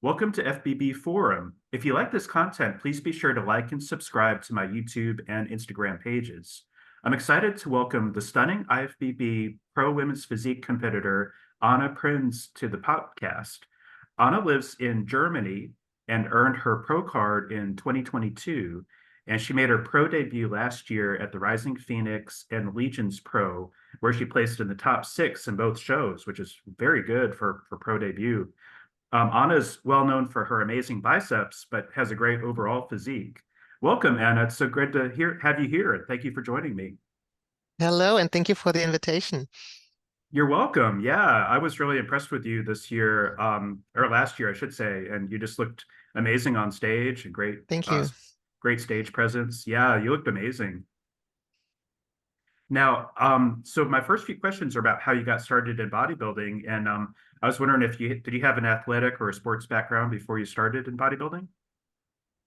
Welcome to FBB Forum. If you like this content, please be sure to like and subscribe to my YouTube and Instagram pages. I'm excited to welcome the stunning IFBB Pro Women's Physique competitor, Anna Prinz, to the podcast. Anna lives in Germany and earned her pro card in 2022, and she made her pro debut last year at the Rising Phoenix and Legions Pro, where she placed in the top 6 in both shows, which is very good for pro debut. Anna's well known for her amazing biceps, but has a great overall physique. Welcome, Anna. It's so good to have you here, and thank you for joining me. Hello, and thank you for the invitation. You're welcome. Yeah, I was really impressed with you this year, or last year, I should say, and you just looked amazing on stage and Thank you. great stage presence. Yeah, you looked amazing. Now, so my first few questions are about how you got started in bodybuilding, and I was wondering if did you have an athletic or a sports background before you started in bodybuilding?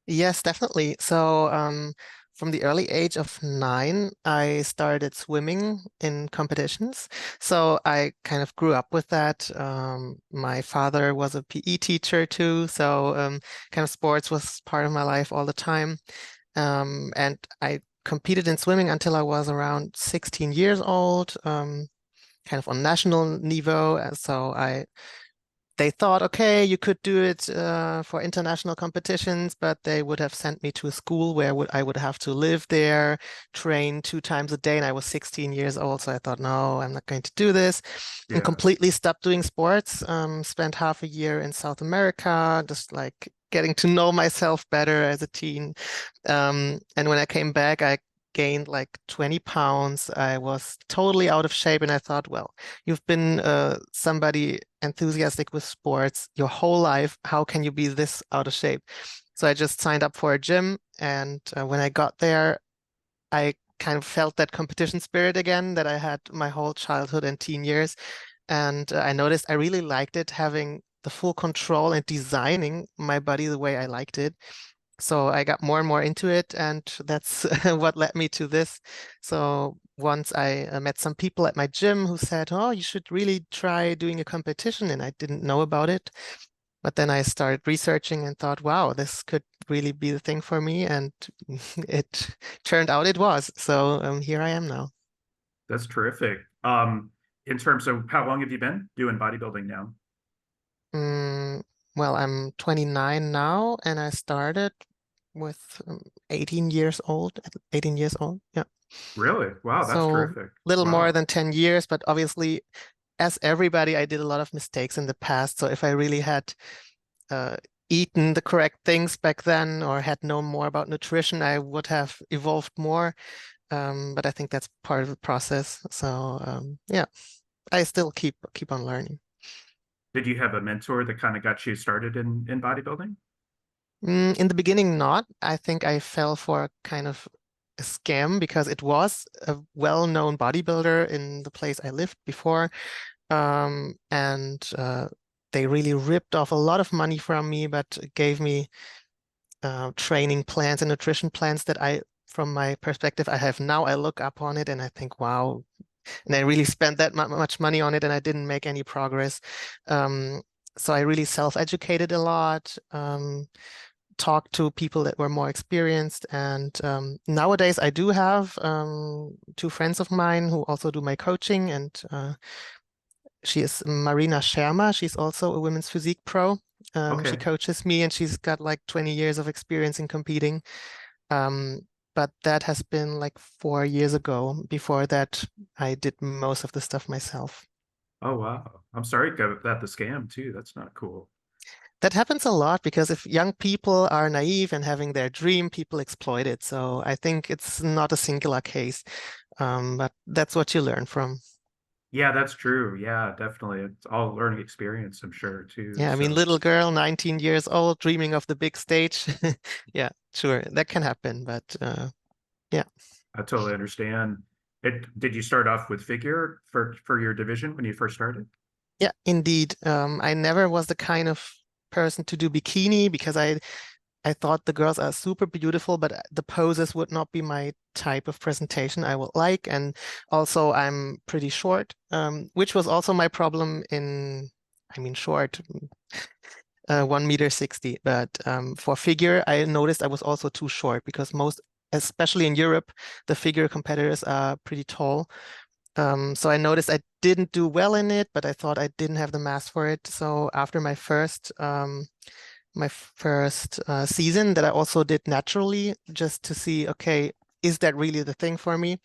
Yes, definitely. So, from the early age of 9, I started swimming in competitions. So I kind of grew up with that. My father was a PE teacher too, so kind of sports was part of my life all the time. And I competed in swimming until I was around 16 years old, kind of on national niveau. So they thought, okay, you could do it for international competitions, but they would have sent me to a school where I would have to live there, train 2 times a day, and I was 16 years old. So I thought, no, I'm not going to do this, and Yeah. completely stopped doing sports. Spent half a year in South America, just like getting to know myself better as a teen. And when I came back, I gained like 20 pounds. I was totally out of shape, and I thought, well, you've been somebody enthusiastic with sports your whole life. How can you be this out of shape? So I just signed up for a gym, and when I got there, I kind of felt that competition spirit again that I had my whole childhood and teen years. And I noticed I really liked it, having the full control and designing my body the way I liked it. So I got more and more into it, and that's what led me to this. So once I met some people at my gym who said, "Oh, you should really try doing a competition," and I didn't know about it. But then I started researching and thought, "Wow, this could really be the thing for me," and it turned out it was. So here I am now. That's terrific. In terms of how long have you been doing bodybuilding now? Mm, well, I'm 29 now, and I started with 18 years old. 18 years old, yeah. Really? Wow, that's So terrific. little more Wow. than 10 years, but obviously, as everybody, I did a lot of mistakes in the past. So if I really had uh, eaten the correct things back then or had known more about nutrition, I would have evolved more. But I think that's part of the process. So yeah, I still keep on learning. Did you have a mentor that kind of got you started in bodybuilding? In the beginning, not. I think I fell for a kind of a scam because it was a well-known bodybuilder in the place I lived before. And they really ripped off a lot of money from me, but gave me training plans and nutrition plans that from my perspective, I have now. I look up on it and I think, wow. And I really spent that much money on it, and I didn't make any progress. Um, so I really self-educated a lot. Talk to people that were more experienced. And nowadays, I do have 2 friends of mine who also do my coaching, and she is Marina Schermer. She's also a women's physique pro. She Okay. coaches me, and she's got like 20 years of experience in competing. Um, but that has been like 4 years ago. Before that, I did most of the stuff myself. Oh, wow. I'm sorry about the scam too. That's not cool. That happens a lot because if young people are naive and having their dream, people exploit it. So I think it's not a singular case, but that's what you learn from. Yeah, that's true. Yeah, definitely. It's all learning experience, I'm sure, too. Yeah, I mean, So, little girl, 19 years old, dreaming of the big stage. Yeah, sure, that can happen, but yeah. I totally understand. Did you start off with figure for your division when you first started? Yeah, indeed. I never was the kind of person to do bikini because I thought the girls are super beautiful, but the poses would not be my type of presentation I would like. And also, I'm pretty short, which was also my problem I mean, short. 1 meter 60. But for figure, I noticed I was also too short because most, especially in Europe, the figure competitors are pretty tall. So I noticed I didn't do well in it, but I thought I didn't have the mass for it. So after my first season that I also did naturally, just to see, okay, is that really the thing for me?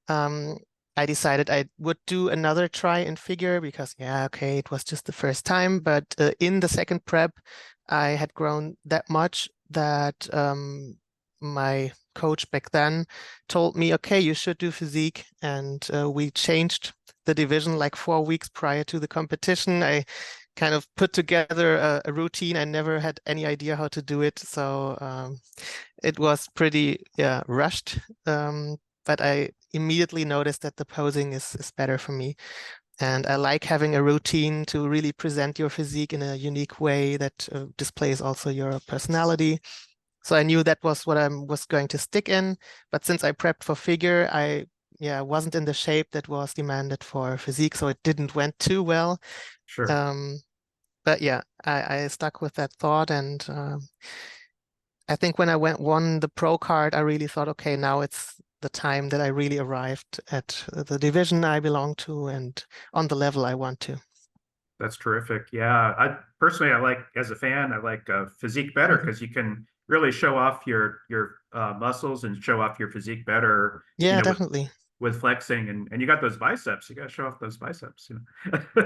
Um, I decided I would do another try in figure because, yeah, okay, it was just the first time. But in the second prep, I had grown that much that my coach back then told me, okay, you should do physique. And we changed the division like 4 weeks prior to the competition. I kind of put together a routine. I never had any idea how to do it. So it was pretty, yeah, rushed. But I immediately noticed that the posing is better for me. And I like having a routine to really present your physique in a unique way that displays also your personality. So I knew that was what I was going to stick in. But since I prepped for figure, I wasn't in the shape that was demanded for physique, so it didn't went too well. Sure. Um, but yeah, I stuck with that thought, and I think when I won the pro card, I really thought, okay, now it's the time that I really arrived at the division I belong to and on the level I want to. That's terrific. Yeah, I personally, I like as a fan, I like physique better Mhm. because you can really show off your muscles and show off your physique better. Yeah, definitely. With flexing, and you got those biceps. You got to show off those biceps.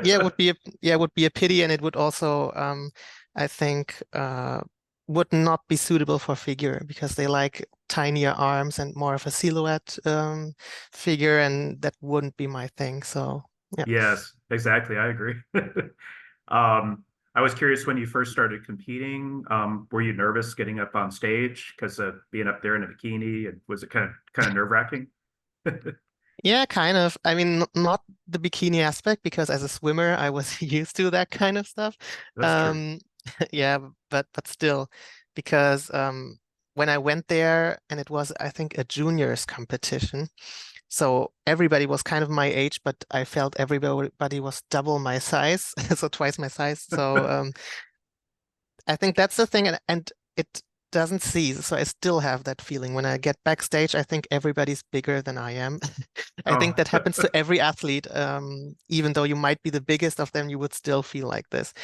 Yeah, it would be a pity, and it would also, I think, would not be suitable for figure because they like tinier arms and more of a silhouette figure, and that wouldn't be my thing. So yeah. Yes, exactly. I agree. I was curious when you first started competing. Were you nervous getting up on stage because of being up there in a bikini? And was it kind of nerve-wracking? Yeah, kind of. I mean, not the bikini aspect because as a swimmer, I was used to that kind of stuff. That's true. Um, yeah, but still, because when I went there and it was, I think, a juniors competition, so everybody was kind of my age, but I felt everybody was double my size, so twice my size. So I think that's the thing, and it doesn't cease. So I still have that feeling when I get backstage. I think everybody's bigger than I am. I think Oh, that happens to every athlete. Even though you might be the biggest of them, you would still feel like this.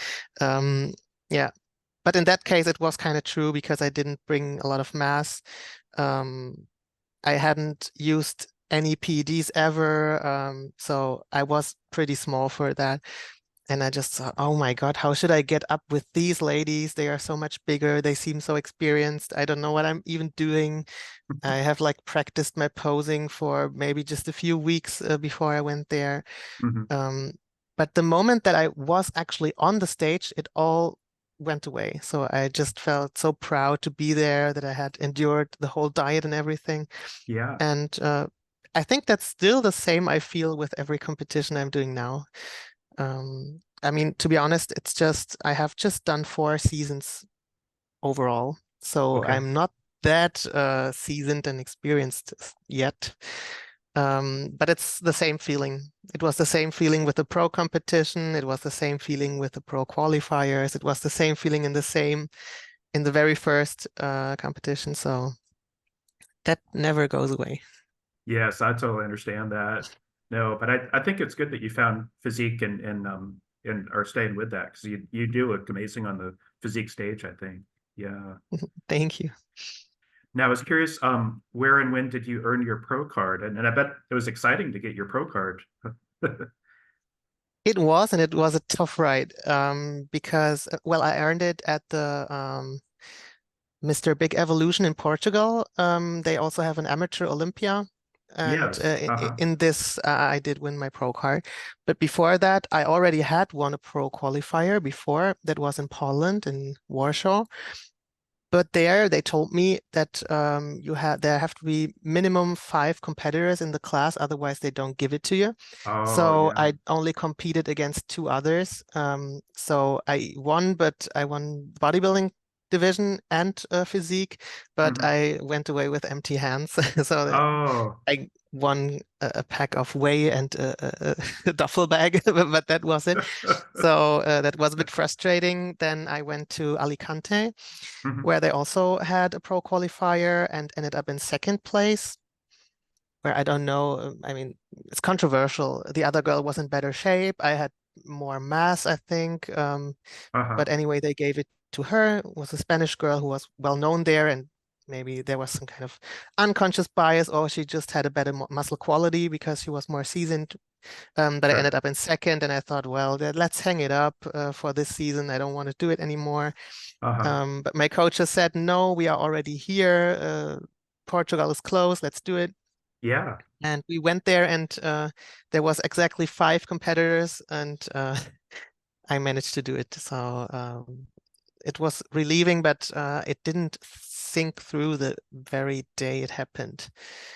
Um, yeah, but in that case, it was kind of true because I didn't bring a lot of mass. Um, I hadn't used any PEDs ever, so I was pretty small for that. And I just thought, oh my God, how should I get up with these ladies? They are so much bigger. They seem so experienced. I don't know what I'm even doing. I have like practiced my posing for maybe just a few weeks before I went there. mhm. Um, but the moment that I was actually on the stage, it all went away. So I just felt so proud to be there that I had endured the whole diet and everything. Yeah. And I think that's still the same I feel with every competition I'm doing now. I mean, to be honest, it's just I have just done 4 seasons overall, so Okay. I'm not that seasoned and experienced yet. But it's the same feeling. It was the same feeling with the pro competition. It was the same feeling with the pro qualifiers. It was the same feeling in the very first competition. So that never goes away. Yes, I totally understand that. No, but I think it's good that you found physique and are staying with that because you do look amazing on the physique stage, I think. Yeah. Thank you. Now I was curious, where and when did you earn your pro card? And I bet it was exciting to get your pro card. It was, and it was a tough ride because, well, I earned it at the Mr. Big Evolution in Portugal. They also have an amateur Olympia. And Yes. Uh-huh. in this, I did win my pro card. But before that, I already had won a pro qualifier before. That was in Poland, in Warsaw. But there, they told me that there have to be minimum 5 competitors in the class, otherwise they don't give it to you. Oh, So yeah. I only competed against 2 others. So I won, but I won bodybuilding division and physique, but Mhm. I went away with empty hands. So Oh, I one a pack of whey and a duffel bag, but that was it. So that was a bit frustrating. Then I went to Alicante, Mhm. where they also had a pro qualifier and ended up in second place. Where I don't know, I mean, it's controversial. The other girl was in better shape. I had more mass, I think. Uh-huh. But anyway, they gave it to her. It was a Spanish girl who was well known there, and maybe there was some kind of unconscious bias, or she just had a better muscle quality because she was more seasoned. But I ended Sure. up in second, and I thought, well, let's hang it up for this season. I don't want to do it anymore. Uh-huh. But my coach has said, no, we are already here. Portugal is closed. Let's do it. Yeah. And we went there, and there was exactly 5 competitors, and I managed to do it. So it was relieving, but it didn't sink through the very day it happened.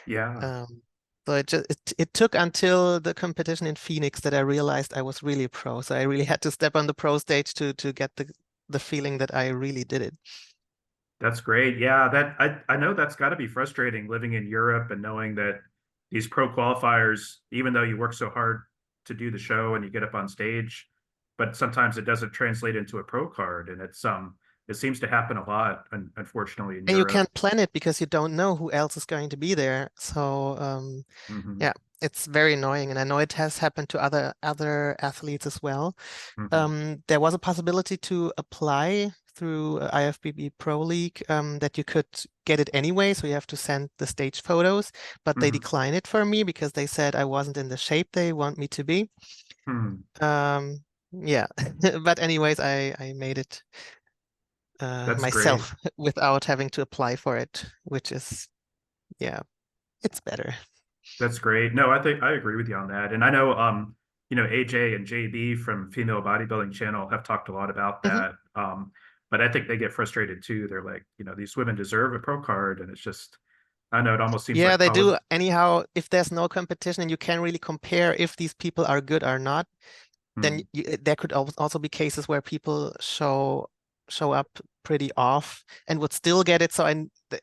Yeah. Um, so it took until the competition in Phoenix that I realized I was really a pro. So I really had to step on the pro stage to get the feeling that I really did it. That's great. Yeah, that I know that's got to be frustrating living in Europe and knowing that these pro qualifiers, even though you work so hard to do the show and you get up on stage, but sometimes it doesn't translate into a pro card, and it seems to happen a lot, unfortunately, in And you Europe. can't plan it because you don't know who else is going to be there. So Hmm. yeah, it's very annoying. And I know it has happened to other athletes as well. Hmm. There was a possibility to apply through IFBB Pro League that you could get it anyway. So you have to send the stage photos, but they Hmm. declined it for me because they said I wasn't in the shape they want me to be. Hmm. Yeah, but anyways, I made it That's great. myself without having to apply for it, which is, yeah, it's better. That's great. No, I think I agree with you on that. And I know, AJ and JB from Female Bodybuilding Channel have talked a lot about Mhm. that. But I think they get frustrated too. They're like, these women deserve a pro card, and it's just, I know it almost seems Yeah, like they college. do. Anyhow, if there's no competition and you can't really compare if these people are good or not, then Hmm. there could also be cases where people show up pretty off and would still get it. So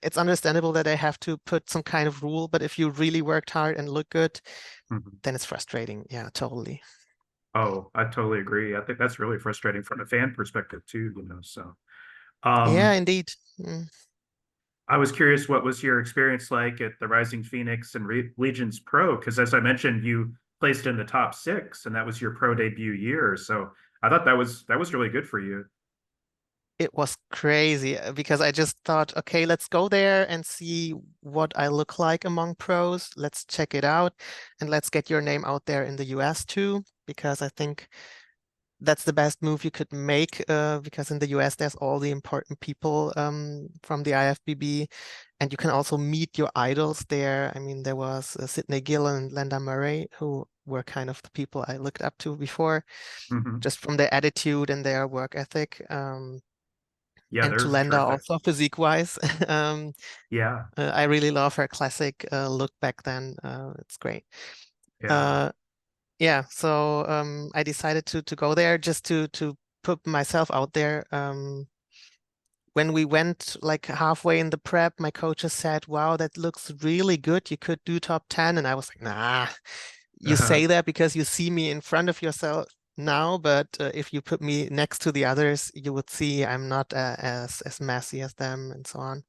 it's understandable that they have to put some kind of rule, but if you really worked hard and look good, Hmm. then it's frustrating. Yeah, totally. Oh, I totally agree. I think that's really frustrating from a fan perspective too. So, Yeah, um, indeed. Mm. I was curious, what was your experience like at the Rising Phoenix and Legions Pro? Because as I mentioned, you placed in the top six, and that was your pro debut year. So I thought that was really good for you. It was crazy because I just thought, okay, let's go there and see what I look like among pros. Let's check it out and let's get your name out there in the US too, because I think that's the best move you could make because in the US there's all the important people from the IFBB, and you can also meet your idols there. I mean, there was Sydney Gill and Linda Murray, who were kind of the people I looked up to before, Hmm. just from their attitude and their work ethic. Yeah, And to they're Linda terrific. also physique wise. um, Yeah, I really love her classic look back then. It's great. yeah. Uh, yeah, so I decided to go there just to put myself out there. When we went like halfway in the prep, my coaches said, "Wow, that looks really good. You could do top 10." And I was like, "Nah, you say that because you see me in front of yourself now, but if you put me next to the others, you would see I'm not as messy as them and so on."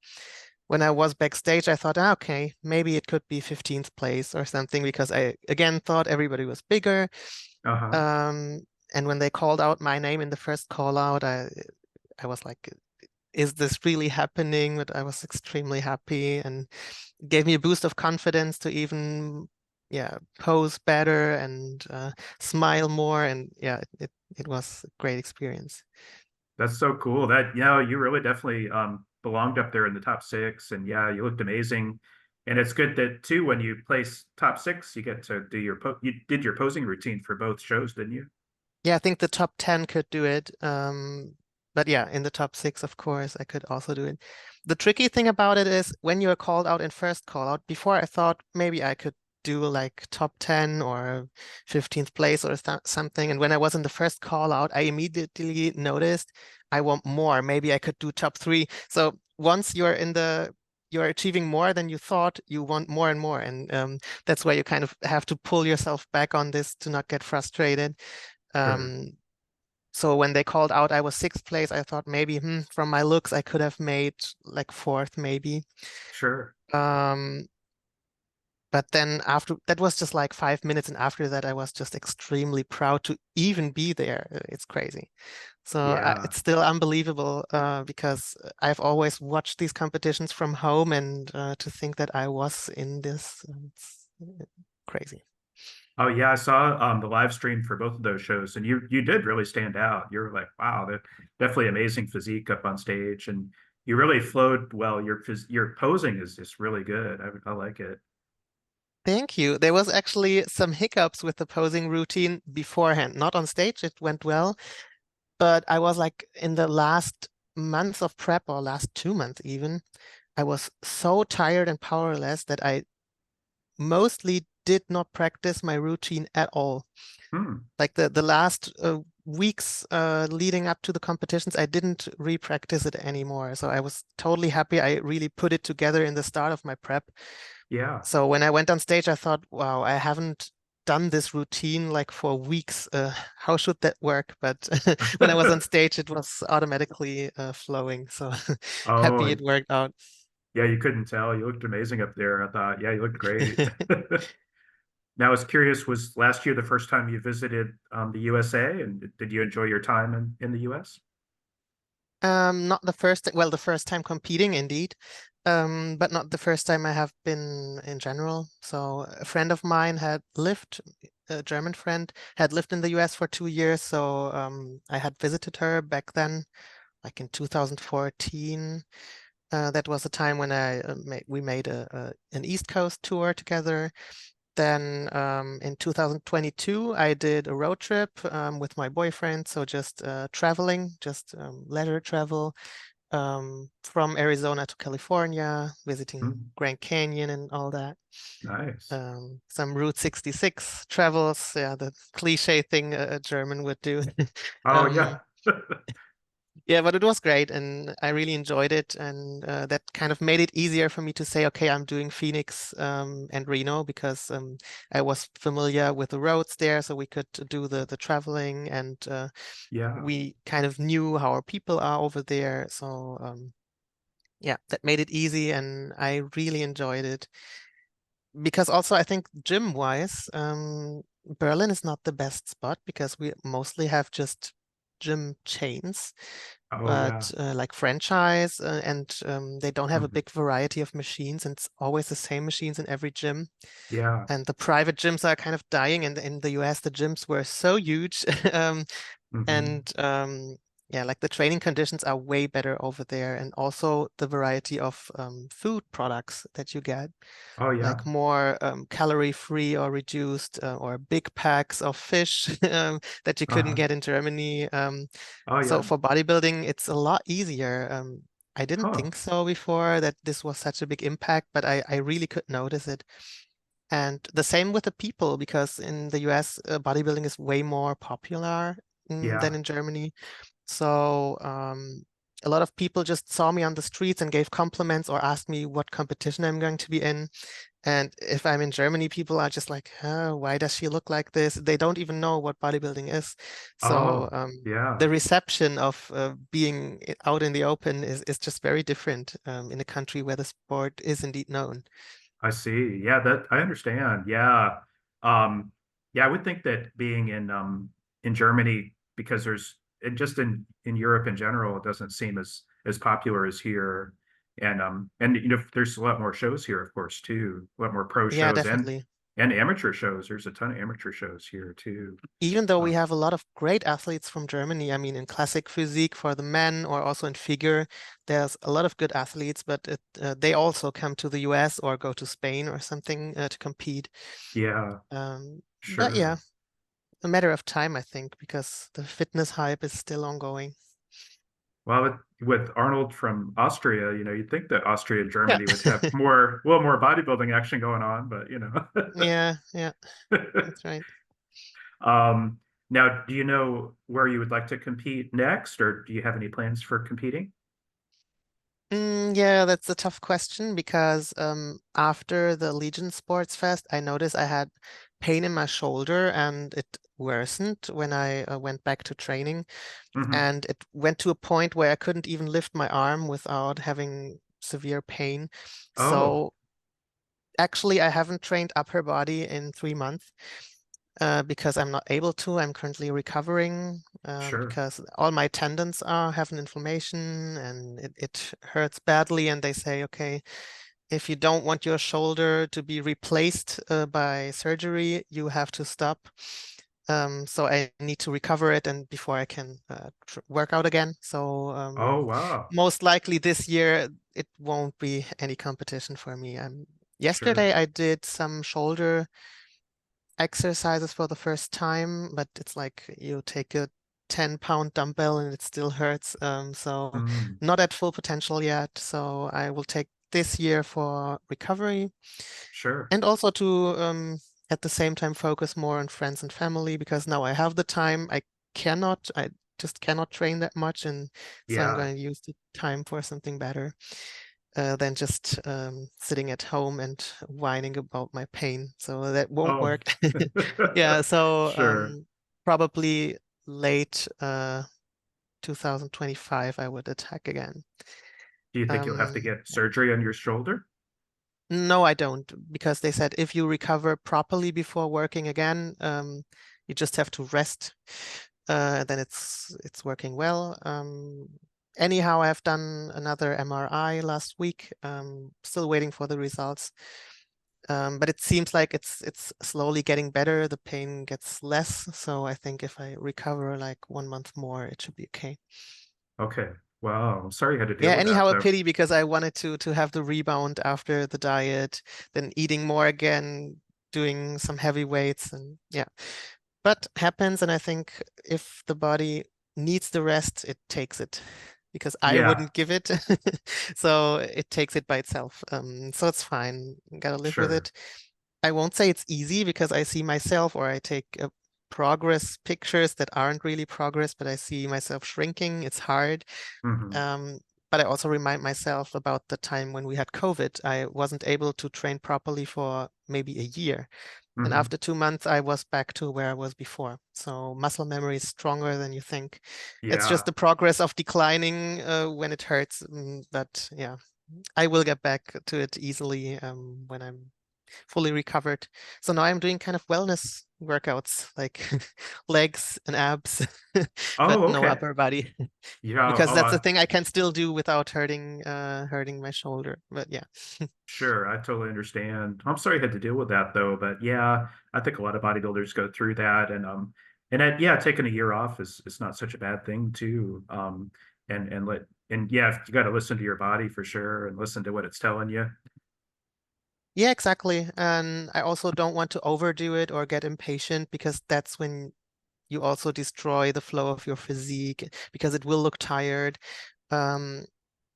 When I was backstage, I thought, okay, maybe it could be 15th place or something because I again thought everybody was bigger. Uh-huh. Um, and when they called out my name in the first call out, I was like, is this really happening? But I was extremely happy and gave me a boost of confidence to even, yeah, pose better and smile more. And yeah, it was a great experience. That's so cool. You really definitely belonged up there in the top six, and yeah, you looked amazing. And it's good that too, when you place top six, you get to do you did your posing routine for both shows, didn't you? Yeah, I think the top 10 could do it. But yeah, in the top six, of course, I could also do it. The tricky thing about it is when you're called out in first call out, before I thought maybe I could do like top 10 or 15th place or something. And when I was in the first call out, I immediately noticed I want more. Maybe I could do top 3. So once you're in the you're achieving more than you thought, you want more and more. And that's where you kind of have to pull yourself back on this to not get frustrated. Sure. Um, so when they called out I was sixth place, I thought maybe from my looks, I could have made like fourth, maybe. Sure. Um, but then after that was just like 5 minutes, and after that, I was just extremely proud to even be there. It's crazy. So Yeah. it's still unbelievable because I've always watched these competitions from home, and to think that I was in this, it's crazy. Oh yeah, I saw the live stream for both of those shows, and you did really stand out. You were like, wow, that definitely amazing physique up on stage, and you really flowed well. Your posing is just really good. I like it. Thank you. There was actually some hiccups with the posing routine beforehand, not on stage. It went well, but I was like in the last month of prep, or last 2 months even, I was so tired and powerless that I mostly did not practice my routine at all. Hmm. Like the last weeks leading up to the competitions, I didn't re-practice it anymore. So I was totally happy. I really put it together in the start of my prep. Yeah. So when I went on stage, I thought, wow, I haven't done this routine like for weeks. How should that work? But when I was on stage, it was automatically flowing. So happy Oh, it worked out. yeah, you couldn't tell. You looked amazing up there. I thought, yeah, you looked great. Now, I was curious, was last year the first time you visited the USA, and did you enjoy your time in the US? Not the first, well, the first time competing indeed, but not the first time I have been in general. So a friend of mine had lived, a German friend, had lived in the US for 2 years. So I had visited her back then, like in 2014. That was a time when we made an East Coast tour together. Then in 2022, I did a road trip with my boyfriend. So just traveling, just leisure travel from Arizona to California, visiting Hmm, Grand Canyon and all that. nice. Some Route 66 travels, yeah, the cliche thing a German would do. Oh, Um, yeah. yeah, but it was great, and I really enjoyed it, and that kind of made it easier for me to say, okay, I'm doing Phoenix and Reno because I was familiar with the roads there, so we could do the traveling, and Yeah. we kind of knew how our people are over there. So yeah, that made it easy, and I really enjoyed it. Because also I think gym-wise, Berlin is not the best spot because we mostly have just gym chains, Oh, yeah. but like franchise, and they don't have a Mhm. big variety of machines, and it's always the same machines in every gym. Yeah. And the private gyms are kind of dying, and in the US, the gyms were so huge. Hmm. And yeah, like the training conditions are way better over there, and also the variety of food products that you get, Oh, yeah. like more calorie free or reduced, or big packs of fish that you couldn't Uh-huh. get in Germany. Oh, So yeah. for bodybuilding, it's a lot easier. I didn't Huh. think so before that this was such a big impact, but I really could notice it. And the same with the people, because in the US, bodybuilding is way more popular than Yeah. in Germany. So a lot of people just saw me on the streets and gave compliments or asked me what competition I'm going to be in. And if I'm in Germany, people are just like, oh, why does she look like this? They don't even know what bodybuilding is. So Oh, yeah. the reception of being out in the open is just very different in a country where the sport is indeed known. I see. Yeah, that I understand. Yeah. Um, yeah, I would think that being in Germany, because there's and just in Europe in general, it doesn't seem as popular as here. And there's a lot more shows here, of course, too. A lot more pro Yeah, shows definitely. and amateur shows. There's a ton of amateur shows here too. Even though we Um, have a lot of great athletes from Germany, I mean, in classic physique for the men or also in figure, there's a lot of good athletes, but they also come to the US or go to Spain or something to compete. yeah, But yeah, sure. a matter of time, I think, because the fitness hype is still ongoing. Well, with Arnold from Austria, you'd think that Austria and Yeah. Germany would have a little more bodybuilding action going on, but Yeah, yeah, that's right. Um, now, do you know where you would like to compete next, or do you have any plans for competing? Yeah, that's a tough question because after the Legion Sports Fest, I noticed I had pain in my shoulder and it worsened when I went back to training. Hmm. And it went to a point where I couldn't even lift my arm without having severe pain. Oh, So actually, I haven't trained upper body in 3 months because I'm not able to. I'm currently recovering sure. because all my tendons are have an inflammation and it hurts badly. And they say, okay, if you don't want your shoulder to be replaced by surgery, you have to stop. So I need to recover it and before I can work out again. So Oh, wow. most likely this year it won't be any competition for me. Sure. Yesterday I did some shoulder exercises for the first time, but it's like you take a 10-pound dumbbell and it still hurts. So Mm, not at full potential yet. So I will take this year for recovery sure. and also to at the same time focus more on friends and family because now I have the time. I just cannot train that much, and so I'm Yeah. going to use the time for something better than just sitting at home and whining about my pain. So that won't Oh, work. Yeah, so sure. probably late 2025 I would attack again. Do you think you'll have to Um, get surgery on your shoulder? No, I don't, because they said if you recover properly before working again, you just have to rest. Then it's working well. Anyhow, I've done another MRI last week. Still waiting for the results. But it seems like it's slowly getting better. The pain gets less. So I think if I recover like 1 month more, it should be okay. Okay. Wow. I'm sorry you had to Yeah, deal with that anyhow, a though. pity because I wanted to have the rebound after the diet, then eating more again, doing some heavy weights, and yeah. But happens, and I think if the body needs the rest, it takes it because I Yeah, wouldn't give it. So it takes it by itself. So it's fine. Gotta live with sure. it. I won't say it's easy because I see myself or I take progress pictures that aren't really progress, but I see myself shrinking. It's hard. Hmm. But I also remind myself about the time when we had COVID. I wasn't able to train properly for maybe a year. And Hmm. after 2 months, I was back to where I was before. So muscle memory is stronger than you think. It's just Yeah. the progress of declining when it hurts. But yeah, I will get back to it easily when I'm fully recovered. So now I'm doing kind of wellness workouts like legs and abs, but Oh, no okay. upper body Yeah. because Oh, that's the thing I can still do without hurting my shoulder. But yeah. sure. I totally understand. I'm sorry you had to deal with that though, but yeah, I think a lot of bodybuilders go through that, yeah, taking a year off is not such a bad thing too. And yeah, you got to listen to your body for sure and listen to what it's telling you. Yeah, exactly. And I also don't want to overdo it or get impatient because that's when you also destroy the flow of your physique because it will look tired. Um,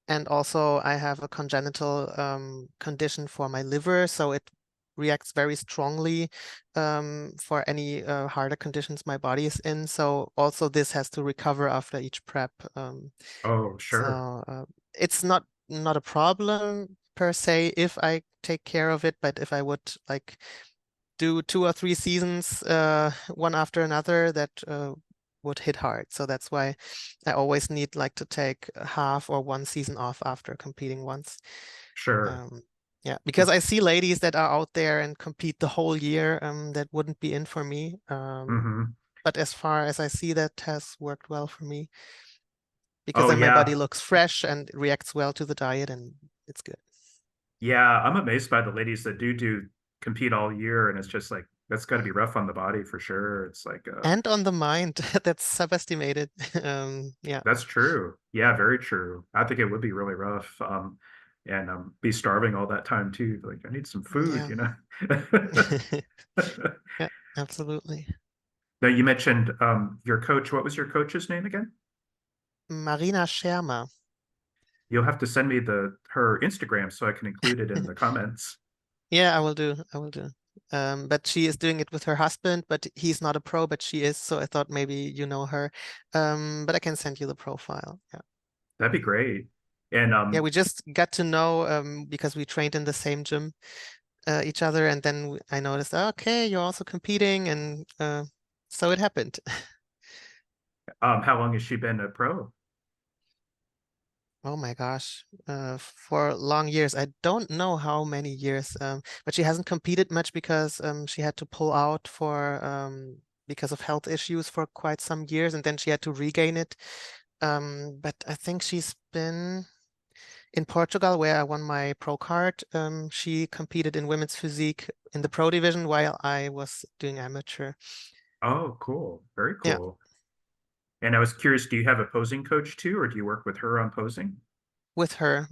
and also I have a congenital condition for my liver, so it reacts very strongly for any harder conditions my body is in. So also this has to recover after each prep. Oh, sure. So it's not a problem per se if I take care of it, but if I would like do 2 or 3 seasons one after another, that would hit hard. So that's why I always need like to take a half or 1 season off after competing once. Sure. Um, yeah, because I see ladies that are out there and compete the whole year, that wouldn't be in for me. Hmm. But as far as I see, that has worked well for me because Oh, then my body yeah. looks fresh and reacts well to the diet and it's good. Yeah. I'm amazed by the ladies that do compete all year. And it's just like, that's got to be rough on the body for sure. It's like, And on the mind, that's subestimated. Yeah. that's true. Yeah, very true. I think it would be really rough. And be starving all that time too. Like, I need some food, Yeah. you know? Yeah, absolutely. Now, you mentioned your coach. What was your coach's name again? Marina Schermer. You'll have to send me her Instagram so I can include it in the comments. Yeah, I will do. I will do. But she is doing it with her husband, but he's not a pro, but she is. So I thought maybe you know her. But I can send you the profile. Yeah. That'd be great. And Yeah, we just got to know because we trained in the same gym each other, and then I noticed, okay, you're also competing, and so it happened. how long has she been a pro? Oh my gosh, for long years. I don't know how many years, but she hasn't competed much because she had to pull out for because of health issues for quite some years, and then she had to regain it. But I think she's been in Portugal, where I won my pro card. She competed in women's physique in the pro division while I was doing amateur. Oh, cool. Very Yeah, cool. And I was curious, do you have a posing coach too, or do you work with her on posing? with her.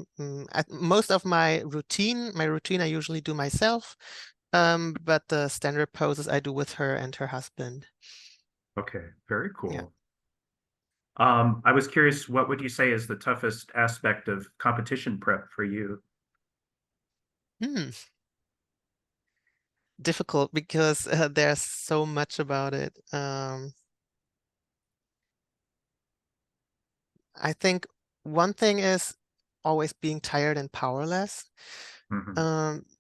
Most of my routine I usually do myself, but the standard poses I do with her and her husband. Okay, very Yeah. cool. I was curious, what would you say is the toughest aspect of competition prep for you? Hmm. Difficult because there's so much about it. I think one thing is always being tired and powerless. Hmm.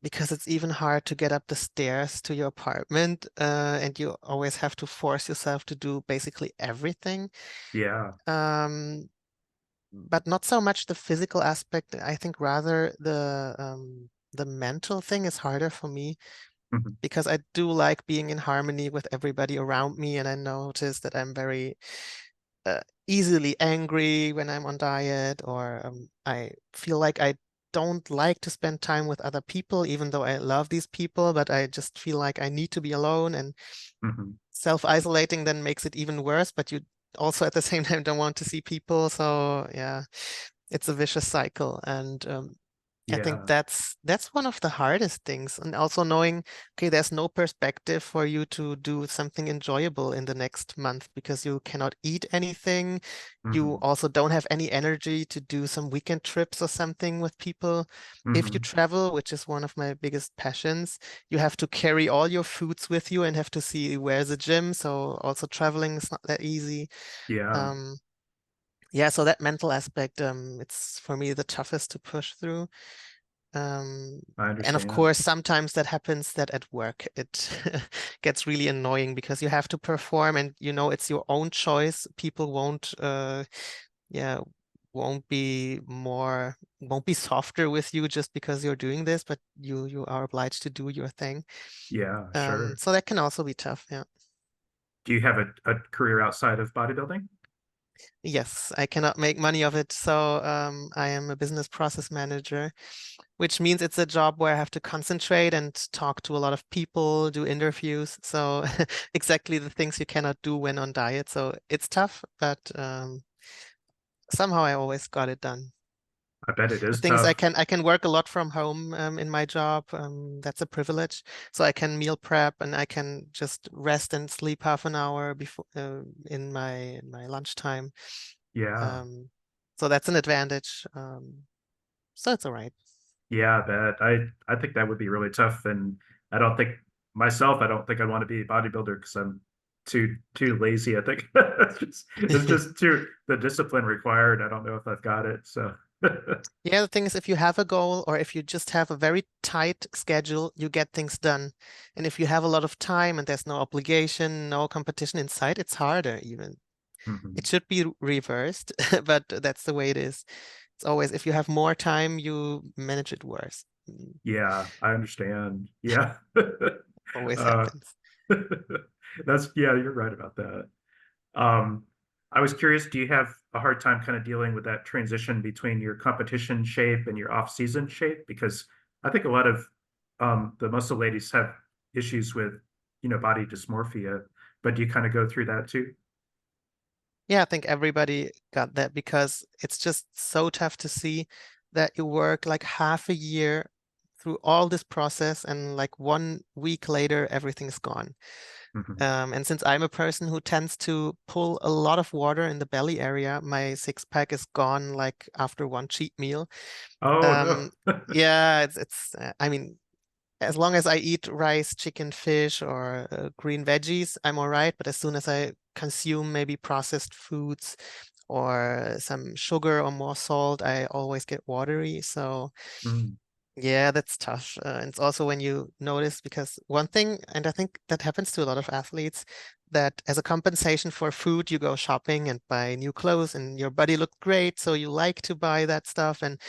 Because it's even hard to get up the stairs to your apartment, and you always have to force yourself to do basically everything. Yeah. Um, but not so much the physical aspect. I think rather the mental thing is harder for me Hmm. because I do like being in harmony with everybody around me, and I notice that I'm very uh, easily angry when I'm on diet, or I feel like I don't like to spend time with other people, even though I love these people, but I just feel like I need to be alone, and Hmm. self-isolating then makes it even worse, but you also at the same time don't want to see people. So yeah, it's a vicious cycle. And I think Yeah. that's one of the hardest things. And also knowing, okay, there's no perspective for you to do something enjoyable in the next month because you cannot eat anything. You Hmm. also don't have any energy to do some weekend trips or something with people. If you Hmm. travel, which is one of my biggest passions, you have to carry all your foods with you and have to see where's the gym. So also traveling is not that easy. Yeah, Um, yeah, so that mental aspect, it's for me the toughest to push through. I And of understand. course, sometimes that happens that at work it gets really annoying because you have to perform and you know it's your own choice. People yeah, won't be softer with you just because you're doing this, but you are obliged to do your thing. Yeah, sure. So that can also be tough. Yeah. Do you have a career outside of bodybuilding? Yes, I cannot make money of it, so I am a business process manager, which means it's a job where I have to concentrate and talk to a lot of people, do interviews. So exactly the things you cannot do when on diet. So it's tough, but somehow I always got it done. I bet it The is thing is, tough. I can work a lot from home in my job. That's a privilege. So I can meal prep and I can just rest and sleep half an hour before in my lunchtime. Yeah. Um, so that's an advantage. So it's all right. Yeah, I bet. I think that would be really tough. And I don't think myself, I don't think I want to be a bodybuilder because I'm too lazy, I think. It's just too the discipline required. I don't know if I've got it. So Yeah, the thing is, if you have a goal or if you just have a very tight schedule, you get things done. And if you have a lot of time and there's no obligation, no competition in sight, it's harder even. It Mhm. should be reversed, but that's the way it is. It's always, if you have more time, you manage it worse. Yeah, I understand. Yeah. Always Uh, happens. yeah, you're right about that. Um, I was curious, do you have a hard time kind of dealing with that transition between your competition shape and your off-season shape? Because I think a lot of the muscle ladies have issues with, body dysmorphia, but do you kind of go through that too? Yeah, I think everybody got that because it's just so tough to see that you work like half a year through all this process and like 1 week later, everything's gone. Hmm. And since I'm a person who tends to pull a lot of water in the belly area, my six pack is gone like after one cheat meal. Oh Um, no. yeah, I mean, as long as I eat rice, chicken, fish, or green veggies, I'm all right. But as soon as I consume maybe processed foods or some sugar or more salt, I always get watery. So Mm. yeah, that's tough. And it's also when you notice, because one thing, and I think that happens to a lot of athletes, that as a compensation for food, you go shopping and buy new clothes, and your body looked great, so you like to buy that stuff. And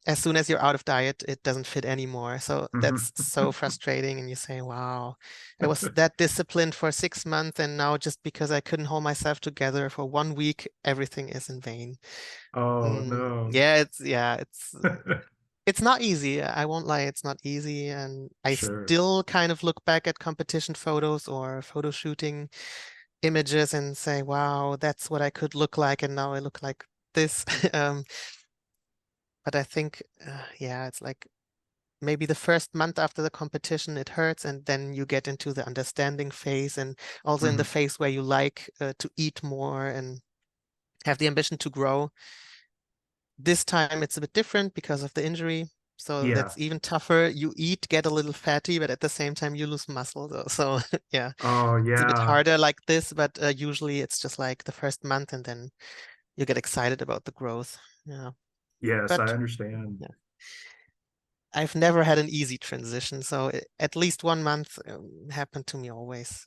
as soon as you're out of diet, it doesn't fit anymore. So that's Mhm. so frustrating. And you say, wow, I was that disciplined for 6 months, and now just because I couldn't hold myself together for 1 week, everything is in vain. Oh no. It's not easy. I won't lie, it's not easy. And I Sure. still kind of look back at competition photos or photo shooting images and say, wow, that's what I could look like. And now I look like this. Um, but I think, yeah, it's like maybe the first month after the competition, it hurts. And then you get into the understanding phase, and also in the Mhm. phase where you like to eat more and have the ambition to grow. This time it's a bit different because of the injury. So Yeah. that's even tougher. You eat, get a little fatty, but at the same time you lose muscle. So yeah, Oh it's a bit yeah. harder like this, but usually it's just like the first month, and then you get excited about the growth. Yeah. Yes, I But understand. yeah, I've never had an easy transition. So at least 1 month happened to me always.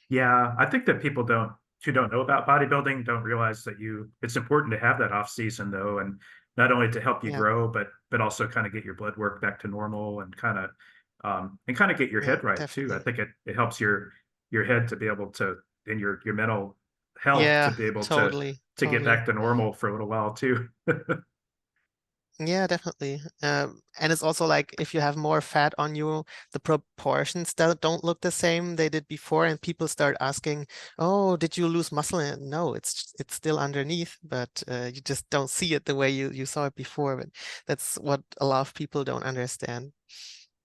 Yeah, I think that people don't who don't know about bodybuilding don't realize that it's important to have that off season though, and not only to help you Yeah, grow, but also kind of get your blood work back to normal and kind of get your yeah, head right too. I definitely. think it helps your head to be able to and your mental health to Yeah, be able totally, to get totally. back to normal for a little while too. Yeah, definitely. And it's also like if you have more fat on you, the proportions don't look the same they did before, and people start asking, "Oh, did you lose muscle?" And no, it's still underneath, but you just don't see it the way you saw it before. But that's what a lot of people don't understand.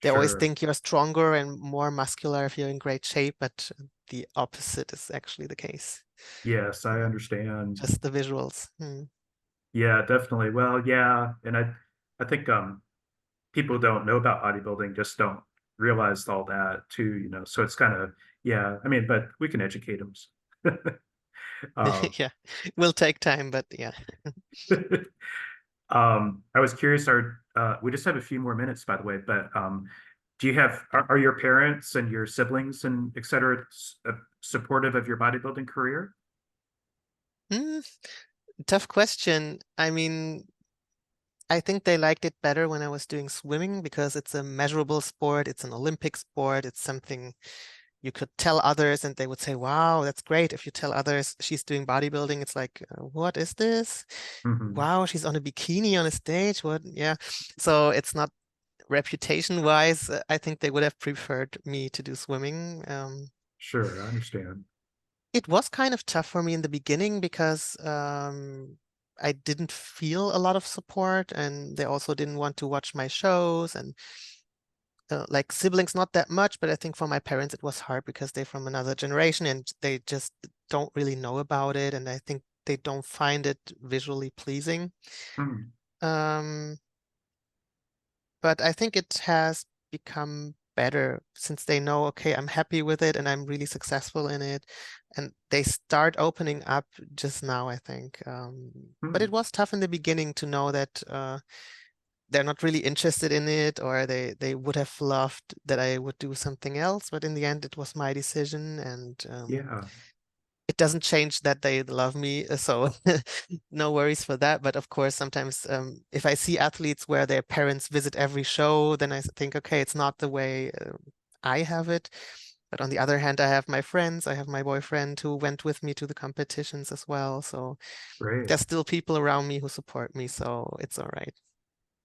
They always Sure. think you're stronger and more muscular if you're in great shape, but the opposite is actually the case. Yes, I Uh, understand. just the visuals. Yeah, definitely. Well, yeah, and I think people don't know about bodybuilding, just don't realize all that too, you know. So it's kind of, yeah, I mean, but we can educate them. Yeah, will take time, but yeah. I was curious, we just have a few more minutes, by the way, but do you have, are your parents and your siblings and et cetera supportive of your bodybuilding career? Hmm, tough question. I mean, I think they liked it better when I was doing swimming because it's a measurable sport, it's an Olympic sport, it's something you could tell others and they would say, wow, that's great. If you tell others she's doing bodybuilding, it's like, what is this? Hmm. Wow, she's on a bikini on a stage. What? Yeah. So it's not reputation wise. I think they would have preferred me to do swimming. Sure, I understand. It was kind of tough for me in the beginning because I didn't feel a lot of support, and they also didn't want to watch my shows. And like siblings, not that much, but I think for my parents it was hard because they're from another generation and they just don't really know about it, and I think they don't find it visually pleasing. Mm, Um, but I think it has become better since they know, okay, I'm happy with it and I'm really successful in it. And they start opening up just now, I think. But it mm. was tough in the beginning to know that they're not really interested in it, or they would have loved that I would do something else. But in the end, it was my decision, and Yeah. it doesn't change that they love me, so no worries for that. But of course, sometimes if I see athletes where their parents visit every show, then I think, okay, it's not the way I have it. But on the other hand, I have my friends, I have my boyfriend who went with me to the competitions as well. So Great. there's still people around me who support me, so it's all right.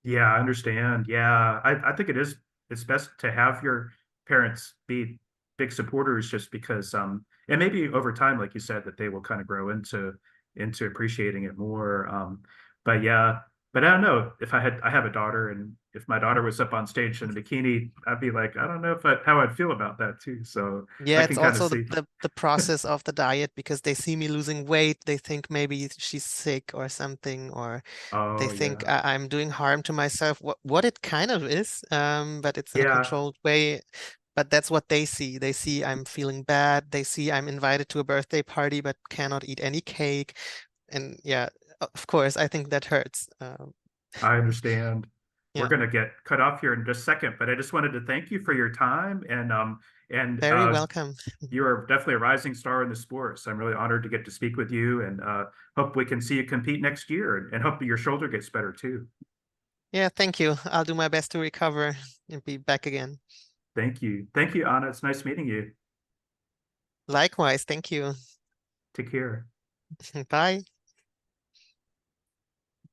Yeah, I understand. Yeah, I think it's best to have your parents be big supporters just because and maybe over time, like you said, that they will kind of grow into appreciating it more. But yeah, but I don't know if I have a daughter and if my daughter was up on stage in a bikini, I'd be like, I don't know if how I'd feel about that too. So I Yeah, can it's kind of also the, see. the the process of the diet because they see me losing weight, they think maybe she's sick or something, or they Oh think yeah. I'm doing harm to myself. What it kind of is, but it's in a Yeah. controlled way. But that's what they see. They see I'm feeling bad. They see I'm invited to a birthday party but cannot eat any cake. And yeah, of course, I think that hurts. I understand. We're Yeah, going to get cut off here in just a second, but I just wanted to thank you for your time and very welcome. you are definitely a rising star in the sport. So I'm really honored to get to speak with you and hope we can see you compete next year and hope your shoulder gets better too. Yeah, thank you. I'll do my best to recover and be back again. Thank you. Thank you, Anna. It's nice meeting you. Likewise, thank you. Take care. Bye.